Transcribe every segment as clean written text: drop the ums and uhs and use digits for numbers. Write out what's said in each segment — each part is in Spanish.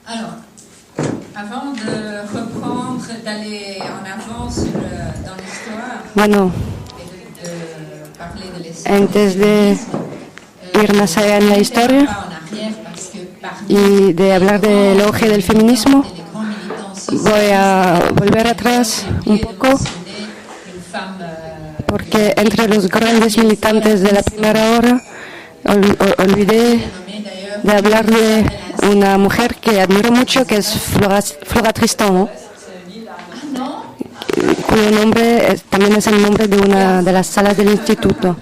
Alors, avant de reprendre, d'aller en avant dans l'histoire, Bueno, et de parler de l'histoire, antes de ir más allá en la historia pas en arrière, parce que parmi y de hablar del auge del feminismo, les grands militants sociaux, voy a volver atrás un poco, une femme porque entre los grandes militantes de la primera hora olvidé nommée d'ailleurs de hablar de una mujer que admiro mucho, que es Flora Tristan, ¿no? Cuyo nombre también es el nombre de una de las salas del instituto,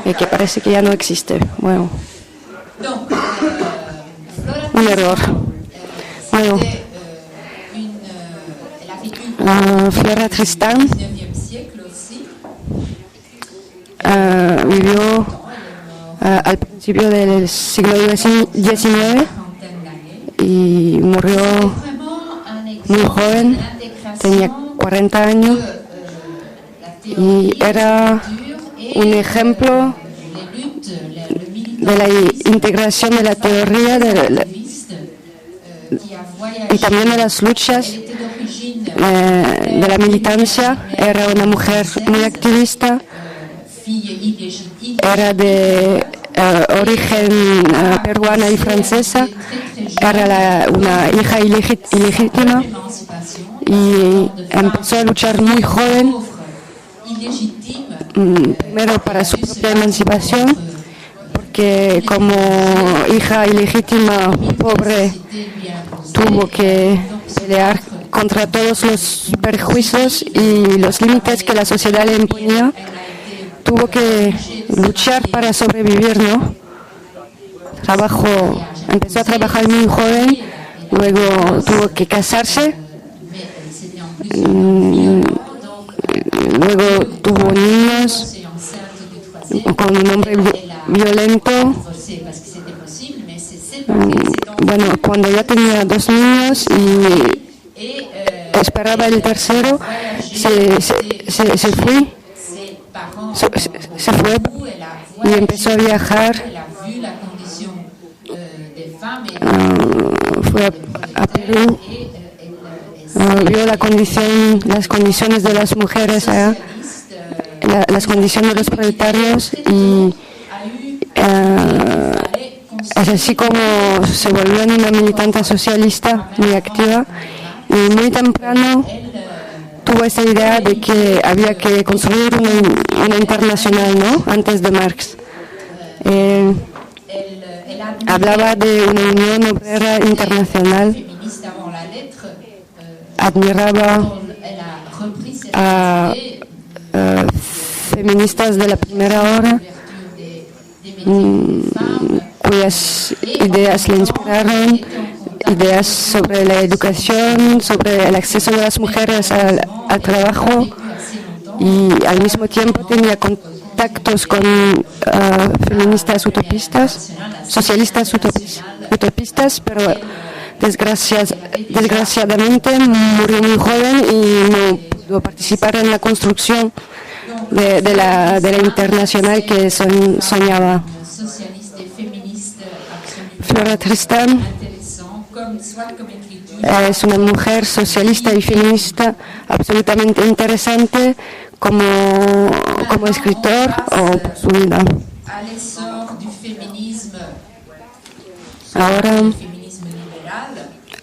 que parece que ya no existe. Bueno, donc, un error. Bueno, elle a vécu Flora Tristan au 19e siècle aussi. vivió al principio del siglo XIX y murió muy joven, tenía 40 años y era un ejemplo de la integración de la teoría y también de las luchas de la militancia. Era una mujer muy activista, era de origen peruana y francesa, era una hija ilegítima y empezó a luchar muy joven, primero para su propia emancipación, porque como hija ilegítima pobre tuvo que pelear contra todos los perjuicios y los límites que la sociedad le imponía. Tuvo que luchar para sobrevivir, ¿no? Empezó a trabajar muy joven, luego tuvo que casarse, luego tuvo niños con un hombre violento. Bueno, cuando ya tenía 2 niños y esperaba el tercero, se fue y empezó a viajar. Fue a Perú, vio las condiciones de las mujeres allá, las condiciones de los proletarios y es así como se volvió en una militante socialista muy activa y muy temprano tuvo esa idea de que había que construir una internacional, ¿no? Antes de Marx. Hablaba de una unión obrera internacional, admiraba a feministas de la primera hora, cuyas ideas le inspiraron, ideas sobre la educación, sobre el acceso de las mujeres al trabajo, y al mismo tiempo tenía contactos con feministas utopistas, socialistas utopistas, pero desgraciadamente murió muy joven y no pudo participar en la construcción de la internacional que soñaba. Flora Tristan es una mujer socialista y feminista absolutamente interesante como escritor o por su vida. Ahora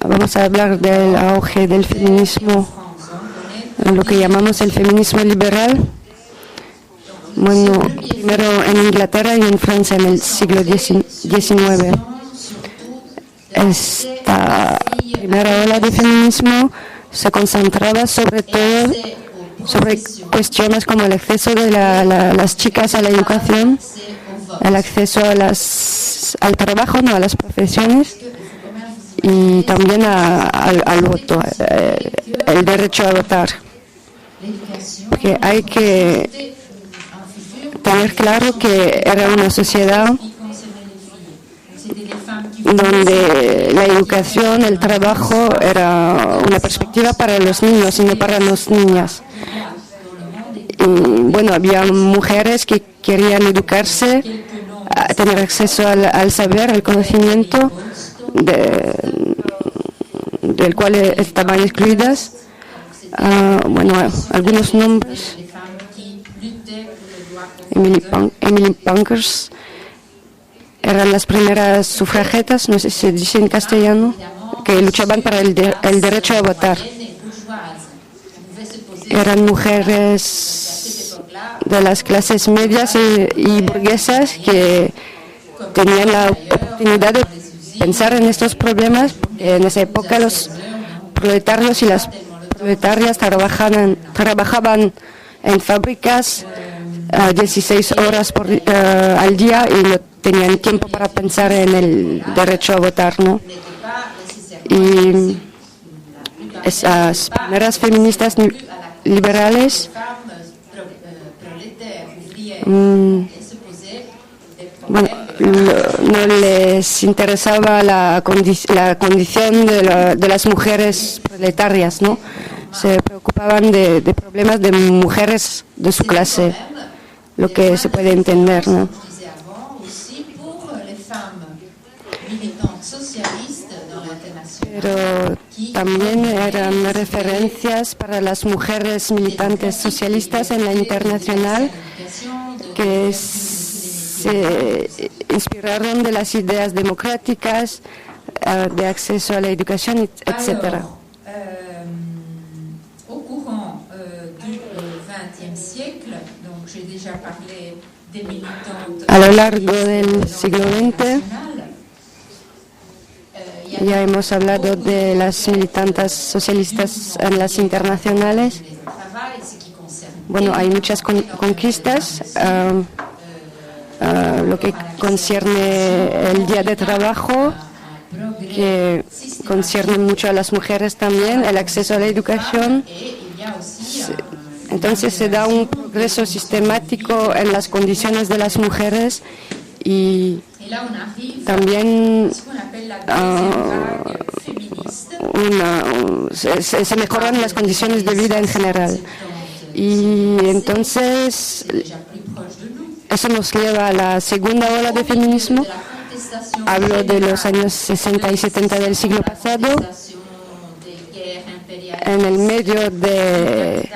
vamos a hablar del auge del feminismo, lo que llamamos el feminismo liberal. Bueno, primero en Inglaterra y en Francia en el siglo XIX. Esta primera ola de feminismo se concentraba sobre todo sobre cuestiones como el acceso de las chicas a la educación, el acceso al trabajo, no a las profesiones, y también al voto, el derecho a votar. Porque hay que tener claro que era una sociedad donde la educación, el trabajo era una perspectiva para los niños y no para las niñas. Y bueno, había mujeres que querían educarse, tener acceso al saber, al conocimiento del cual estaban excluidas. Bueno, algunos nombres: Emily Pankhurst, eran las primeras sufragetas, no sé si se dice en castellano, que luchaban para el derecho a votar. Eran mujeres de las clases medias y burguesas que tenían la oportunidad de pensar en estos problemas, porque en esa época los proletarios y las proletarias trabajaban en fábricas 16 horas al día y no tenían tiempo para pensar en el derecho a votar, ¿no? Y esas primeras feministas liberales bueno, no les interesaba la condición de las mujeres proletarias, ¿no? Se preocupaban de problemas de mujeres de su clase, lo que se puede entender, ¿no? Pero también eran referencias para las mujeres militantes socialistas en la internacional que se inspiraron de las ideas democráticas, de acceso a la educación, etc. A lo largo del siglo XX ya hemos hablado de las militantes socialistas en las internacionales. Bueno, hay muchas conquistas. Lo que concierne el día de trabajo, que concierne mucho a las mujeres también, el acceso a la educación. Entonces se da un progreso sistemático en las condiciones de las mujeres y también se mejoran las condiciones de vida en general. Y entonces eso nos lleva a la segunda ola de feminismo. Hablo de los años 60 y 70 del siglo pasado, en el medio de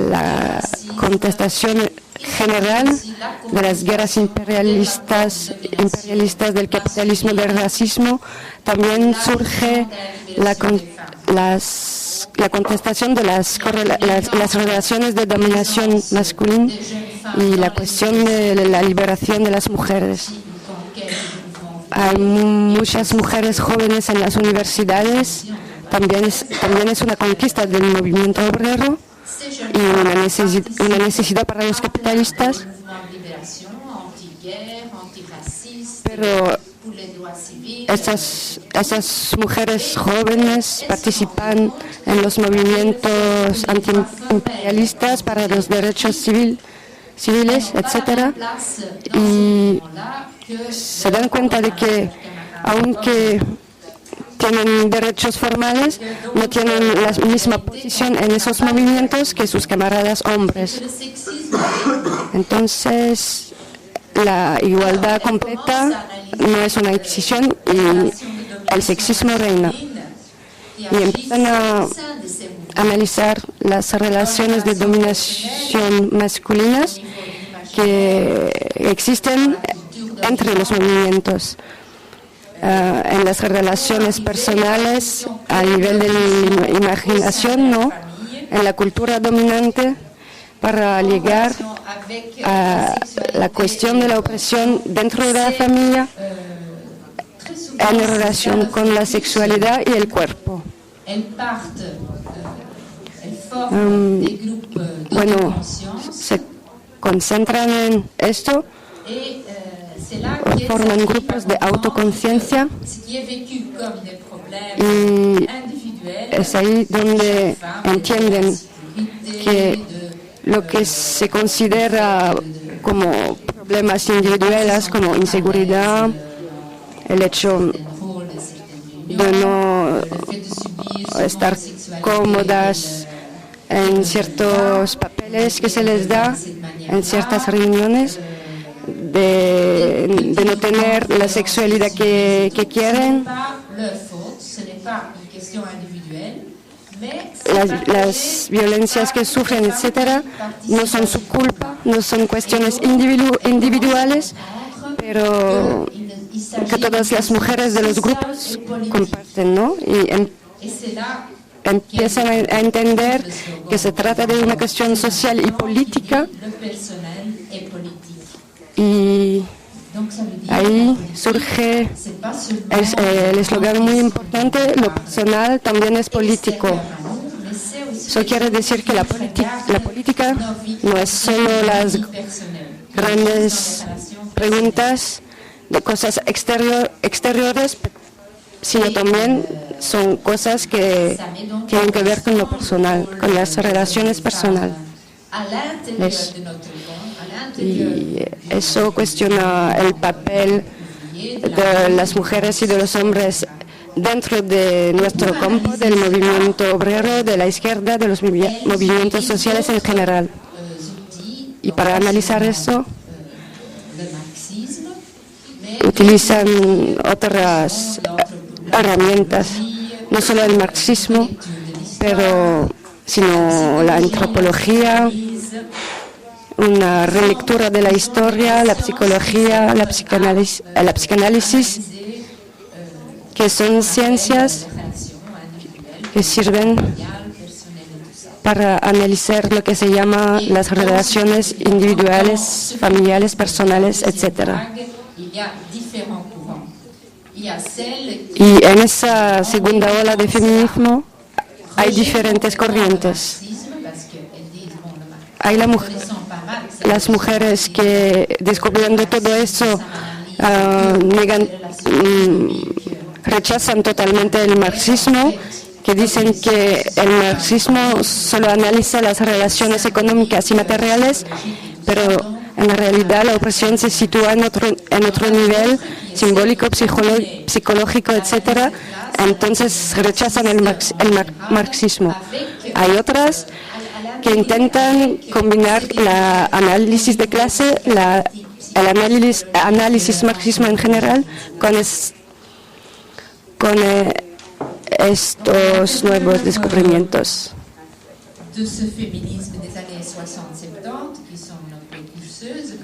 la contestación general de las guerras imperialistas del capitalismo, del racismo. También surge la contestación de las relaciones de dominación masculina y la cuestión de la liberación de las mujeres. Hay muchas mujeres jóvenes en las universidades, también es una conquista del movimiento obrero y una necesidad para los capitalistas, pero esas mujeres jóvenes participan en los movimientos antiimperialistas para los derechos civiles, etc. Y se dan cuenta de que, aunque tienen derechos formales, no tienen la misma posición en esos movimientos que sus camaradas hombres. Entonces, la igualdad completa no es una excepción y el sexismo reina. Y empiezan a analizar las relaciones de dominación masculinas que existen entre los movimientos. En las relaciones personales, a nivel de la imaginación, ¿no? En la cultura dominante, para llegar a la cuestión de la opresión dentro de la familia en relación con la sexualidad y el cuerpo. Bueno, se concentran en esto, forman grupos de autoconciencia y es ahí donde entienden que lo que se considera como problemas individuales, como inseguridad, el hecho de no estar cómodas en ciertos papeles que se les da en ciertas reuniones, de no tener la sexualidad que quieren, questions individuelles, mais las violencias que sufren, etcétera, no son su culpa, no son cuestiones individuales, pero que todas las mujeres de los grupos comparten, ¿no? Y empiezan a entender que se trata de una cuestión social y política, y ahí surge el eslogan muy importante: lo personal también es político. Eso quiere decir que la política no es solo las grandes preguntas de cosas exteriores, sino también son cosas que tienen que ver con lo personal, con las relaciones personales. Y eso cuestiona el papel de las mujeres y de los hombres dentro de nuestro campo, del movimiento obrero, de la izquierda, de los movimientos sociales en general. Y para analizar eso, utilizan otras herramientas, no solo el marxismo, sino la antropología, una relectura de la historia, la psicología, la psicoanálisis, que son ciencias que sirven para analizar lo que se llama las relaciones individuales, familiares, personales, etc. Y en esa segunda ola de feminismo hay diferentes corrientes. Hay las mujeres que, descubriendo todo eso, rechazan totalmente el marxismo, que dicen que el marxismo solo analiza las relaciones económicas y materiales, pero en la realidad la opresión se sitúa en otro nivel simbólico, psicológico, etc. Entonces rechazan el marxismo. Hay otras que intentan combinar el análisis de clase, el análisis marxismo en general, con estos nuevos descubrimientos.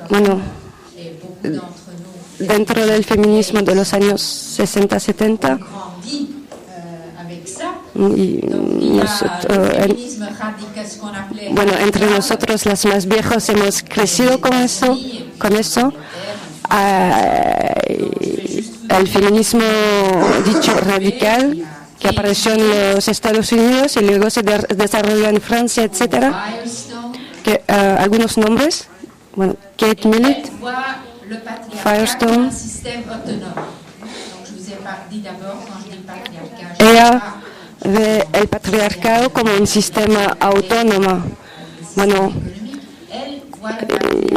Bueno, dentro del feminismo de los años 60-70, entre nosotros las más viejas hemos crecido con eso. El feminismo dicho radical, que apareció en los Estados Unidos y luego se desarrolló en Francia, etcétera. Algunos nombres: Kate Millett, Firestone. Ella ve el patriarcado como un sistema autónomo.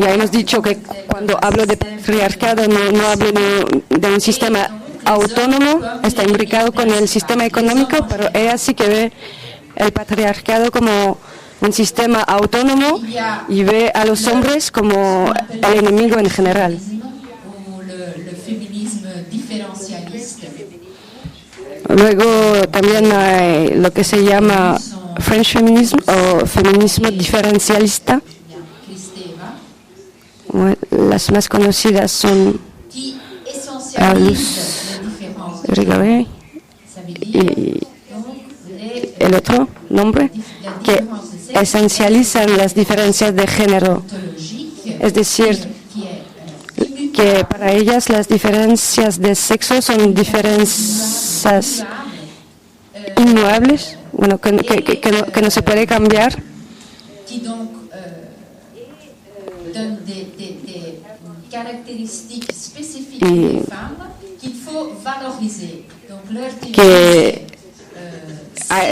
Ya hemos dicho que cuando hablo de patriarcado no hablo de un sistema autónomo, está imbricado con el sistema económico, pero ella sí que ve el patriarcado como un sistema autónomo y ve a los hombres como el enemigo en general. Luego también hay lo que se llama French feminism o feminismo diferencialista. Las más conocidas son Luz Irigaray y el otro nombre, que esencializan las diferencias de género. Es decir, que para ellas las diferencias de sexo son diferencias inmuables, que no se puede cambiar. Y que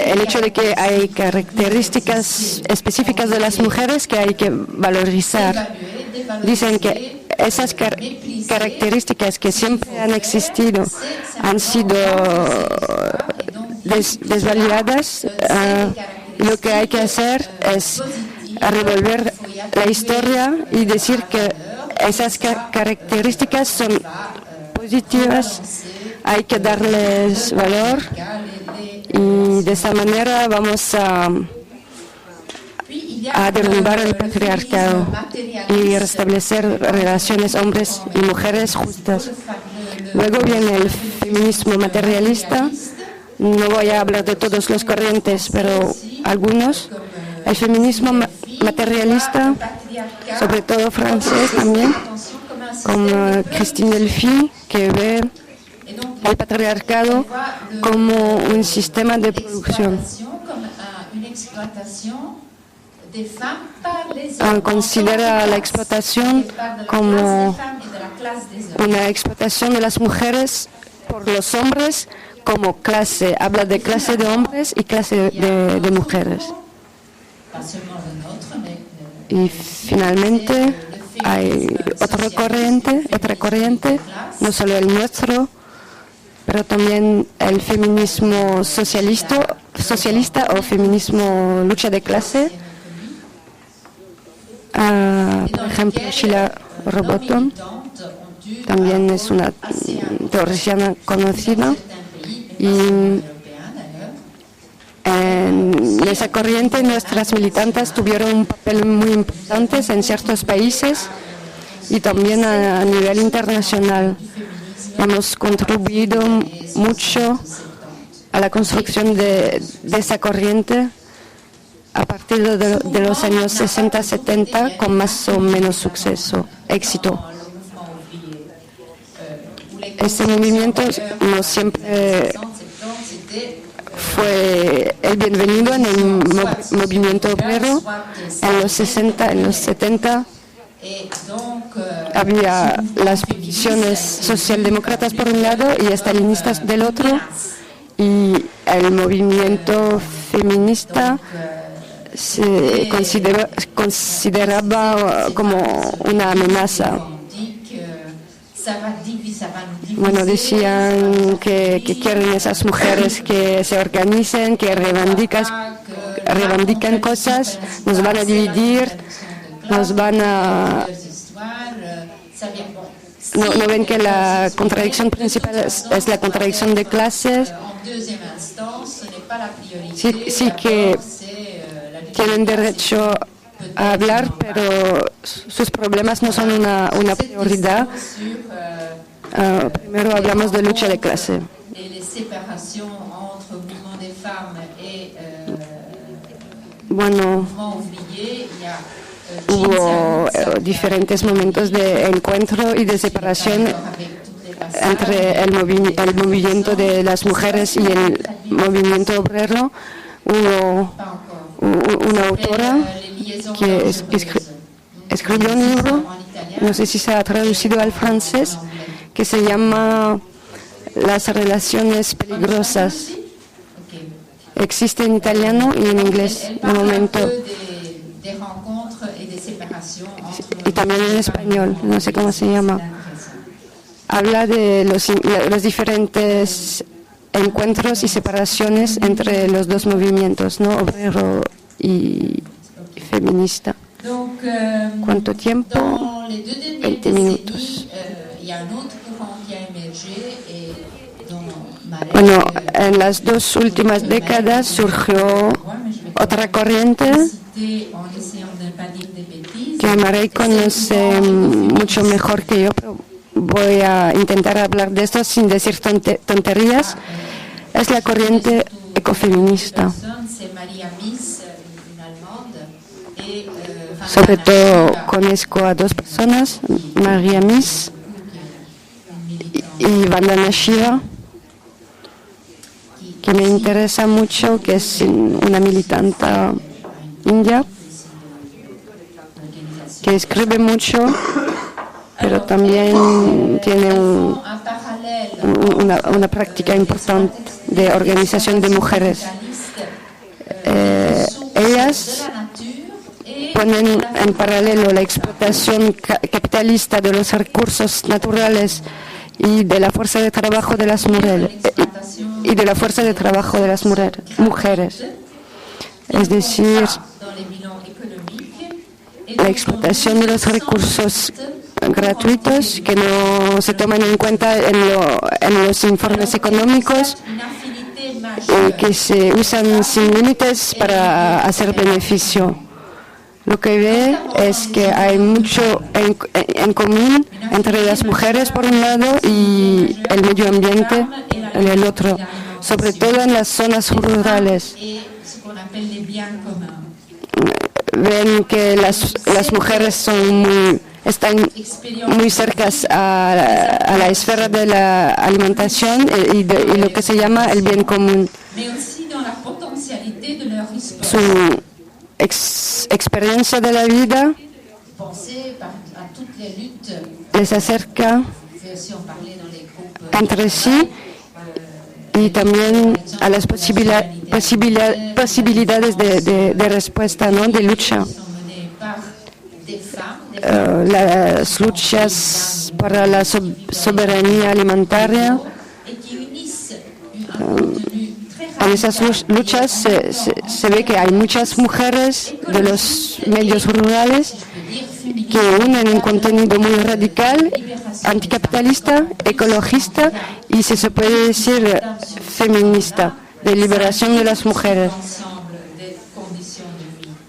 el hecho de que hay características específicas de las mujeres que hay que valorizar. Dicen que esas características que siempre han existido han sido desvalidadas. Lo que hay que hacer es revolver la historia y decir que esas características son positivas, hay que darles valor y y de esa manera vamos a derrumbar el patriarcado y restablecer relaciones hombres y mujeres justas. Luego viene el feminismo materialista. No voy a hablar de todos los corrientes, pero algunos. El feminismo materialista, sobre todo francés también, como Christine Delphi, que ve el patriarcado como un sistema de producción. Considera la explotación como una explotación de las mujeres por los hombres como clase. Habla de clase de hombres y clase de mujeres. Y finalmente hay otra corriente, no solo el nuestro, pero también el feminismo socialista o feminismo lucha de clase. Por ejemplo, Sheila Robotham también es una teórica conocida, y en esa corriente nuestras militantes tuvieron un papel muy importante en ciertos países y también a nivel internacional. Hemos contribuido mucho a la construcción de esa corriente a partir de los años 60-70 con más o menos éxito. Este movimiento no siempre fue el bienvenido en el movimiento obrero. En los 60, en los 70 había las posiciones socialdemócratas por un lado y estalinistas del otro, y el movimiento feminista se consideraba como una amenaza. Bueno, decían que quieren esas mujeres que se organicen, que reivindican cosas, nos van a dividir, nos van a... ¿No ven que la contradicción principal es la contradicción de clases? Sí que tienen derecho a hablar, pero sus problemas no son una prioridad. Primero hablamos de lucha de clase. Bueno, hubo diferentes momentos de encuentro y de separación entre el movimiento de las mujeres y el movimiento obrero. Hubo una autora que escribió un libro, no sé si se ha traducido al francés, que se llama Las relaciones peligrosas. Existe en italiano y en inglés de momento. Y también en español, no sé cómo se llama. Habla de los diferentes encuentros y separaciones entre los dos movimientos, ¿no? Obrero y feminista. ¿Cuánto tiempo? 20 minutos. Bueno, en las dos últimas décadas surgió otra corriente que Marie conoce mucho mejor que yo, pero voy a intentar hablar de esto sin decir tonterías. Es la corriente ecofeminista. Sobre todo conozco a dos personas, Maria Mies y Vandana Shiva, que me interesa mucho, que es una militante india, que escribe mucho, pero también tiene una práctica importante de organización de mujeres. Ellas ponen en paralelo la explotación capitalista de los recursos naturales y de la fuerza de trabajo de las mujeres mujeres. Es decir, la explotación de los recursos gratuitos que no se toman en cuenta en los informes económicos, y que se usan sin límites para hacer beneficio. Lo que ve es que hay mucho en común entre las mujeres por un lado y el medio ambiente en el otro, sobre todo en las zonas rurales. Ven que las mujeres están muy cercas a la esfera de la alimentación y lo que se llama el bien común. Su experiencia de la vida les acerca entre sí y también a las posibilidades de respuesta, ¿no? De lucha. Las luchas para la soberanía alimentaria. En esas luchas se ve que hay muchas mujeres de los medios rurales que unen un contenido muy radical, anticapitalista, ecologista y, si se puede decir, feminista, de liberación de las mujeres.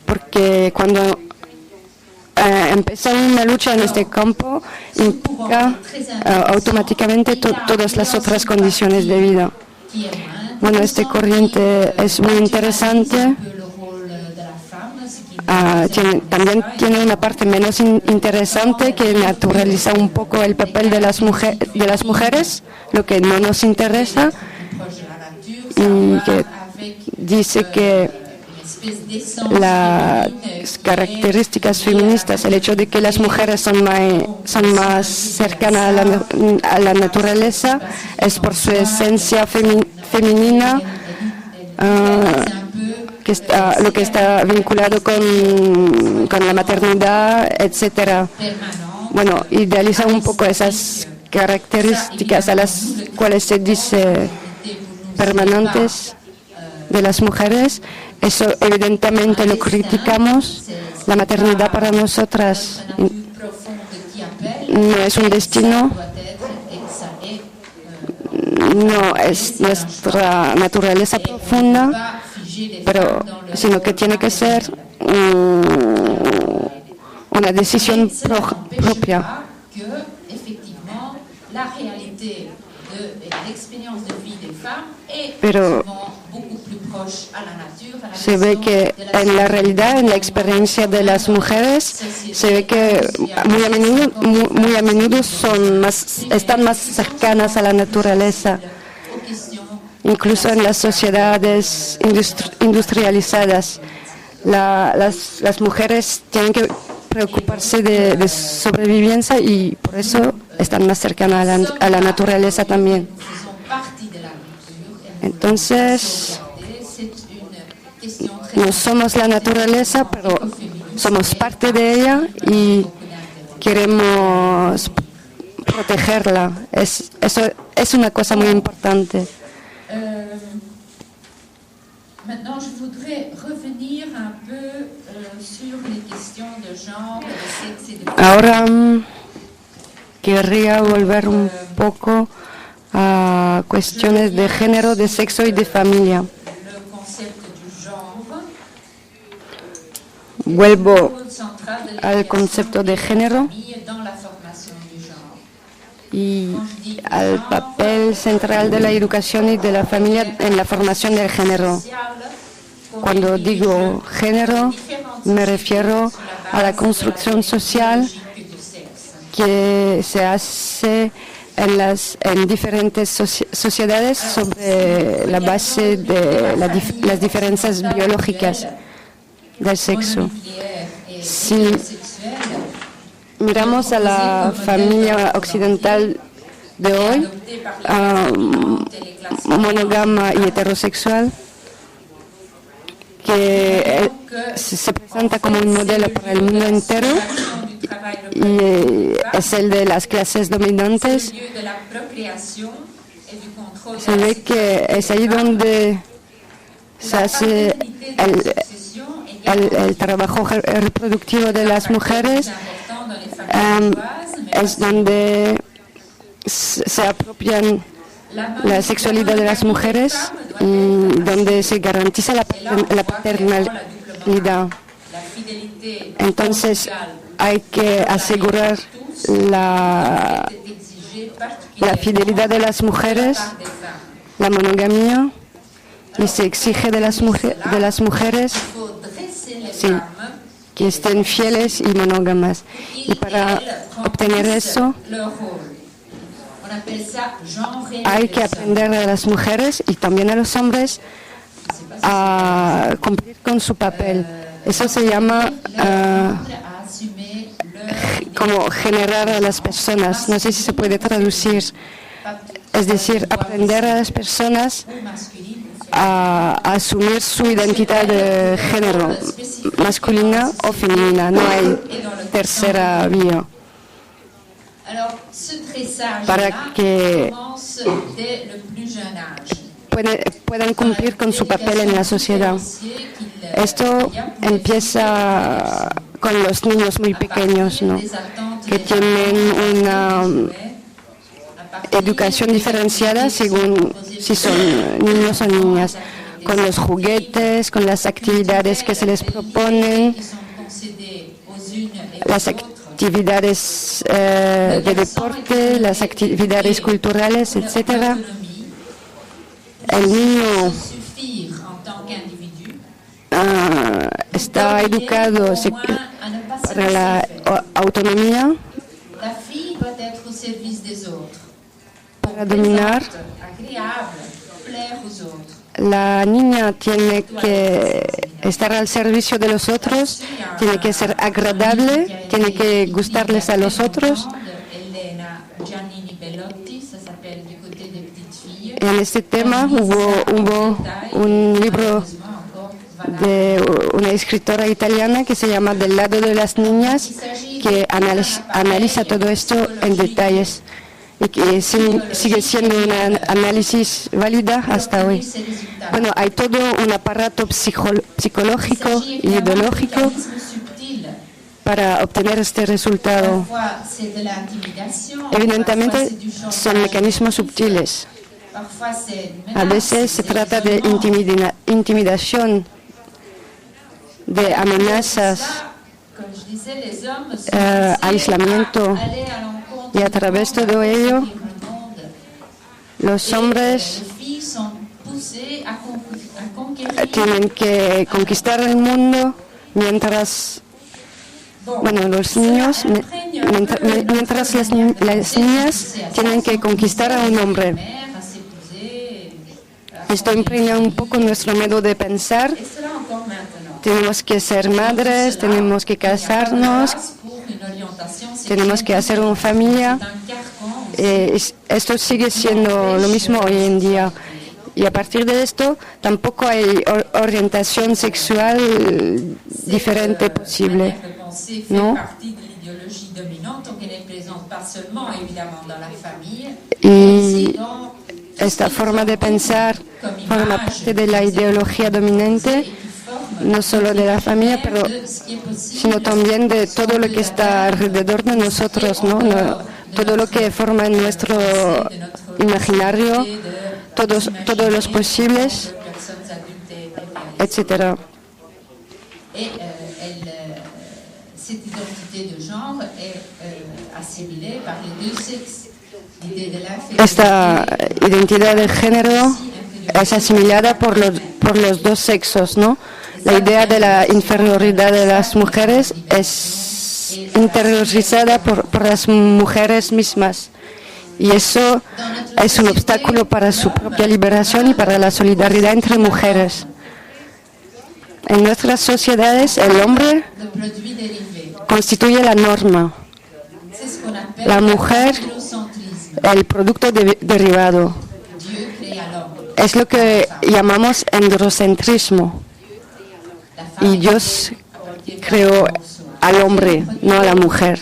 Porque cuando empezar una lucha en este campo implica automáticamente todas las otras condiciones de vida. Bueno, esta corriente es muy interesante. También tiene una parte menos interesante que naturaliza un poco el papel de las mujeres, lo que no nos interesa, y que dice que las características feministas, el hecho de que las mujeres son más cercanas a la naturaleza, es por su esencia femenina, lo que está vinculado con la maternidad, etcétera. Bueno, idealiza un poco esas características a las cuales se dice permanentes de las mujeres. Eso evidentemente lo criticamos. La maternidad para nosotras no es un destino, no es nuestra naturaleza profunda, sino que tiene que ser una decisión propia. Pero se ve que en la realidad, en la experiencia de las mujeres, se ve que muy a menudo están más cercanas a la naturaleza, incluso en las sociedades industrializadas. Las mujeres tienen que preocuparse de sobrevivencia y por eso están más cercanas a la naturaleza también. Entonces, no somos la naturaleza, pero somos parte de ella y queremos protegerla. Eso es una cosa muy importante. Ahora querría volver un poco a cuestiones de género, de sexo y de familia. Vuelvo al concepto de género y al papel central de la educación y de la familia en la formación del género. Cuando digo género, me refiero a la construcción social que se hace en diferentes sociedades sobre la base de las diferencias biológicas del sexo. Si miramos a la familia occidental de hoy, monógama y heterosexual, que se presenta como un modelo para el mundo entero y es el de las clases dominantes, se ve que es ahí donde se hace el trabajo reproductivo de las mujeres, es donde se apropian la sexualidad de las mujeres, donde se garantiza la paternalidad. Entonces hay que asegurar la fidelidad de las mujeres, la monogamia, y se exige de las mujeres sí, que estén fieles y monógamas. Y para obtener eso hay que aprender a las mujeres y también a los hombres a cumplir con su papel. Eso se llama como generar a las personas. No sé si se puede traducir. Es decir, aprender a las personas a asumir su identidad de género, masculina o femenina. No hay tercera vía. Para que puedan cumplir con su papel en la sociedad. Esto empieza con los niños muy pequeños, ¿no? Que tienen una educación diferenciada según si son niños o niñas, con los juguetes, con las actividades que se les proponen, las actividades de deporte, las actividades culturales, etc. El niño está educado para la autonomía, para dominar. La niña tiene que estar al servicio de los otros, tiene que ser agradable, tiene que gustarles a los otros. En este tema hubo un libro de una escritora italiana que se llama Del lado de las niñas, que analiza todo esto en detalles y que sigue siendo un análisis válida hasta hoy. Bueno, hay todo un aparato psicológico y ideológico para obtener este resultado. Evidentemente son mecanismos subtiles. A veces se trata de intimidación, de amenazas, aislamiento. Y a través de todo ello, los hombres tienen que conquistar el mundo mientras, bueno, los niños, mientras las niñas tienen que conquistar a un hombre. Esto impregna un poco nuestro modo de pensar. Tenemos que ser madres, tenemos que casarnos, tenemos que hacer una familia. Esto sigue siendo lo mismo hoy en día. Y a partir de esto, tampoco hay orientación sexual diferente posible, ¿no? Y esta forma de pensar forma parte de la ideología dominante, no solo de la familia, sino también de todo lo que está alrededor de nosotros, ¿no? Todo lo que forma nuestro imaginario, todos los posibles, etc. Esta identidad de género es asimilada por los dos sexos, ¿no? La idea de la inferioridad de las mujeres es interiorizada por las mujeres mismas. Y eso es un obstáculo para su propia liberación y para la solidaridad entre mujeres. En nuestras sociedades, el hombre constituye la norma. La mujer, el producto derivado. Es lo que llamamos androcentrismo. Y Dios creó al hombre, no a la mujer.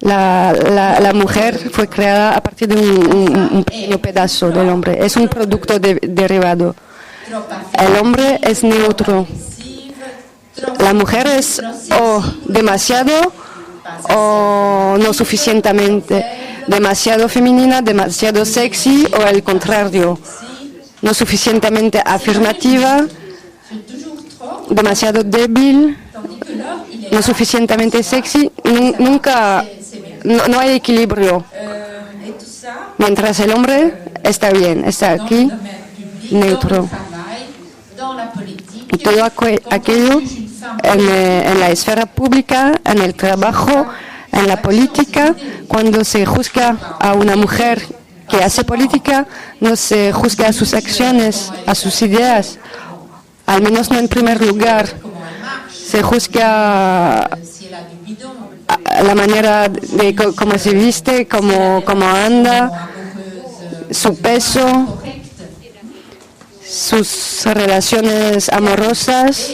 La mujer fue creada a partir de un pequeño pedazo del hombre. Es un producto derivado. El hombre es neutro. La mujer es o demasiado o no suficientemente. demasiado femenina, demasiado sexy o el contrario, no suficientemente afirmativa, demasiado débil, no suficientemente sexy, nunca, no hay equilibrio. Mientras el hombre está bien, está aquí, neutro. Y todo aquello en la esfera pública, en el trabajo, en la política, cuando se juzga a una mujer que hace política, no se juzga a sus acciones, a sus ideas, al menos no en primer lugar. Se juzga a la manera de cómo se viste, cómo anda, su peso, sus relaciones amorosas,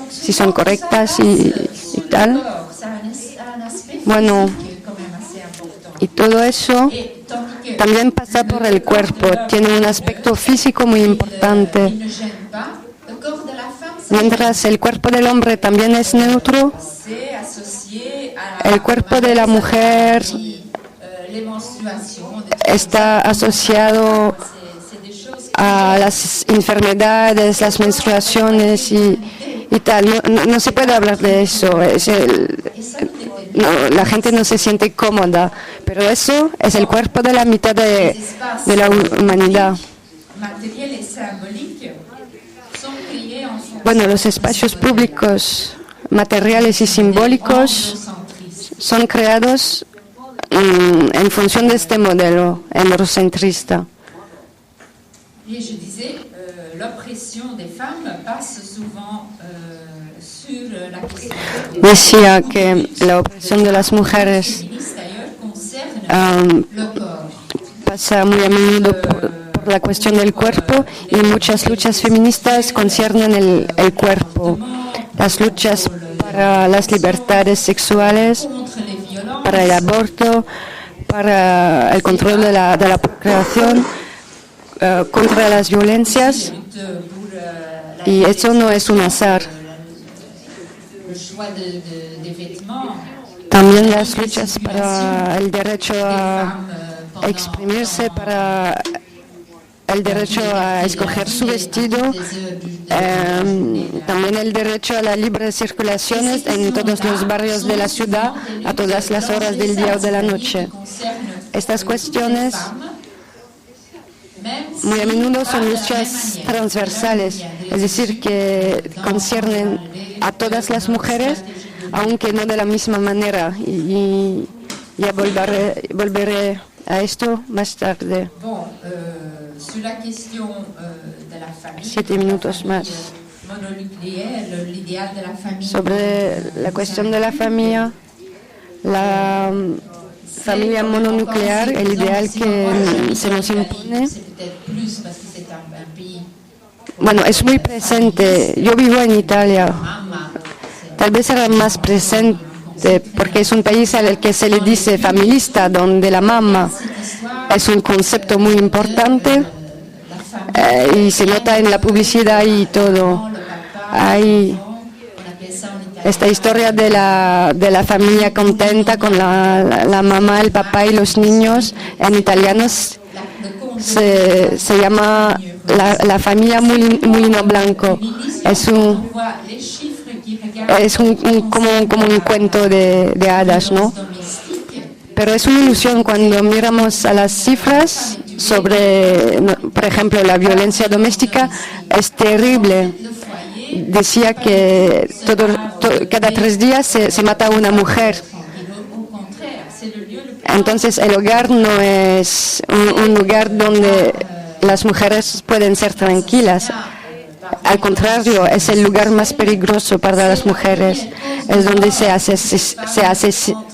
si son correctas y tal. Bueno, y todo eso también pasa por el cuerpo, tiene un aspecto físico muy importante. Mientras el cuerpo del hombre también es neutro, el cuerpo de la mujer está asociado a las enfermedades, las menstruaciones y tal. No se puede hablar de eso. La gente no se siente cómoda, pero eso es el cuerpo de la mitad de la humanidad. Bueno, los espacios públicos, materiales y simbólicos son creados en función de este modelo androcentrista. Decía que la opresión de las mujeres pasa muy a menudo por la cuestión del cuerpo y muchas luchas feministas conciernen el cuerpo. Las luchas para las libertades sexuales, para el aborto, para el control de la procreación, contra las violencias, y eso no es un azar. También las luchas para el derecho a exprimirse, para el derecho a escoger su vestido, también el derecho a la libre circulación en todos los barrios de la ciudad, a todas las horas del día o de la noche. Estas cuestiones muy a menudo son luchas transversales, es decir, que conciernen a todas las mujeres, aunque no de la misma manera. Y ya volveré a esto más tarde. 7 minutos más. Sobre la cuestión de la familia mononuclear, el ideal que se nos impone, bueno, es muy presente. Yo vivo en Italia, tal vez era más presente porque es un país al que se le dice familista, donde la mamá es un concepto muy importante y se nota en la publicidad y todo. Hay esta historia de la familia contenta con la mamá, el papá y los niños. En italiano se llama la familia Mulino Blanco. Es como un cuento de hadas, ¿no? Pero es una ilusión cuando miramos a las cifras sobre, por ejemplo, la violencia doméstica. Es terrible. Decía que cada 3 días se mata una mujer. Entonces el hogar no es un lugar donde las mujeres pueden ser tranquilas. Al contrario, es el lugar más peligroso para las mujeres. Es donde se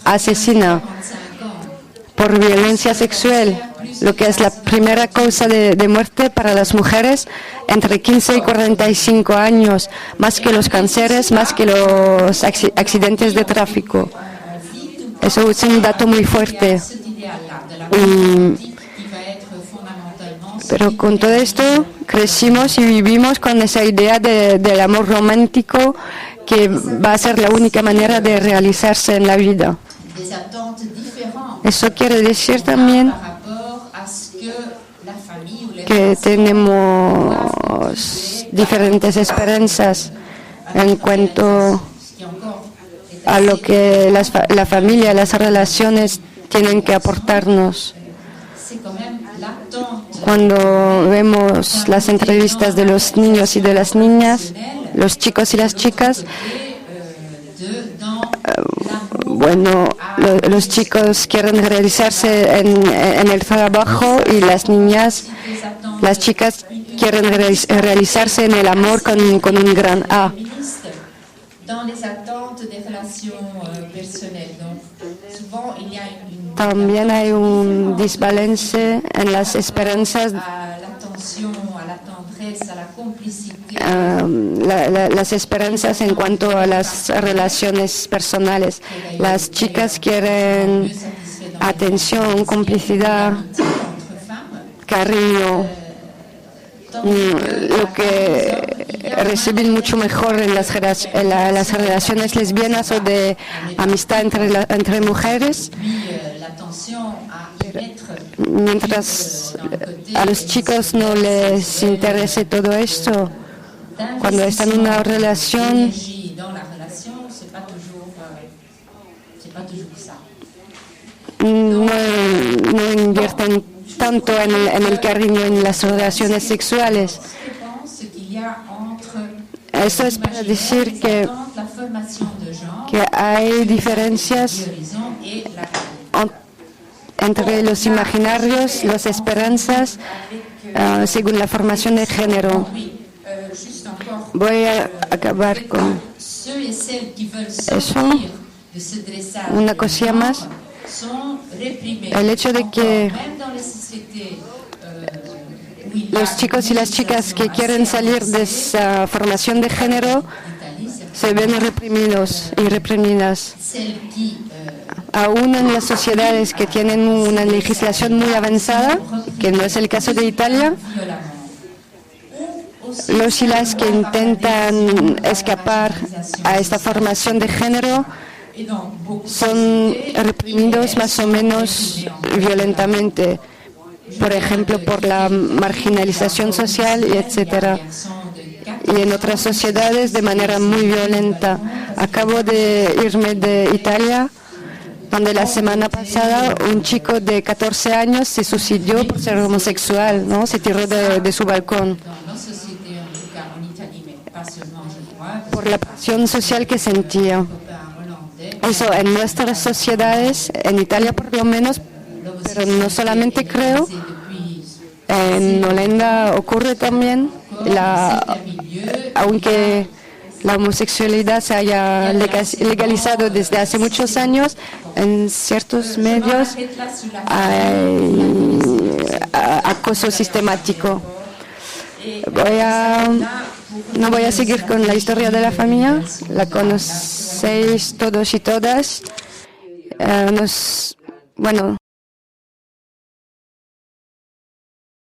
asesina por violencia sexual, lo que es la primera causa de muerte para las mujeres entre 15 y 45 años, más que los cánceres, más que los accidentes de tráfico. Eso es un dato muy fuerte. Pero con todo esto crecimos y vivimos con esa idea del amor romántico que va a ser la única manera de realizarse en la vida. Eso quiere decir también par rapport à ce que la famille ou les que tenemos diferentes esperanzas en cuanto ce qui encore est a lo que la familia, las relaciones tienen que aportarnos. c'est quand même l'attente Cuando vemos las entrevistas de los niños y de las niñas, los chicos y las chicas, dans l'amour bueno, los chicos quieren realizarse en el trabajo y las niñas, des attentes las chicas quieren realizarse en el amor con un gran A. féministes, dans les attentes des relations personnelles. Donc souvent il y a une También hay un desbalance en las esperanzas, à l'attention, à la tendresse, à la complicité. las esperanzas en cuanto a las relaciones personales. Las chicas quieren atención, complicidad, Entre femmes, cariño, lo que reciben mucho mejor en las relaciones lesbianas o de amistad entre mujeres, l'attention à y mettre mientras a los chicos no les interese todo esto. Cuando están en una relación, l'énergie dans la relation, c'est pas toujours ça. no invierten tanto en el cariño en las relaciones sexuales. Je pense qu'il y a entre Esto es para decir la formation de genre, que hay diferencias l'horizon et la réalité. entre los imaginarios, las esperanzas, según la formación de género. Oui, juste encore, Voy a acabar con ceux et celles qui veulent eso. sortir de ce dressage Una cosilla du genre más. sont réprimés. El hecho de que Même dans les sociétés où il y a los chicos y las chicas que quieren salir de esa formación de género l'Italie, se ven reprimidos y reprimidas. celles qui Aún en las sociedades que tienen una legislación muy avanzada, que no es el caso de Italia, violemment ou aussi los y las que intentan escapar a esta formación de género et dans beaucoup son reprimidos más o menos violentamente, por ejemplo, por la marginalización social, y etcétera. Y en otras sociedades de manera muy violenta. Acabo de irme de Italia, donde la semana pasada un chico de 14 años se suicidó por ser homosexual, ¿no? Se tiró de su balcón dans nos sociétés, en tout cas en Italie, mais pas seulement, je crois, parce por la presión social que sentía. que un hollandais, Eso en nuestras sociedades, en Italia por lo menos, pero no solamente creo, c'est depuis en Holanda ocurre también, aunque la homosexualidad se haya legalizado desde hace muchos años, en ciertos medios hay acoso sistemático. No voy a seguir con la historia de la familia, la conocéis todos y todas. Bueno,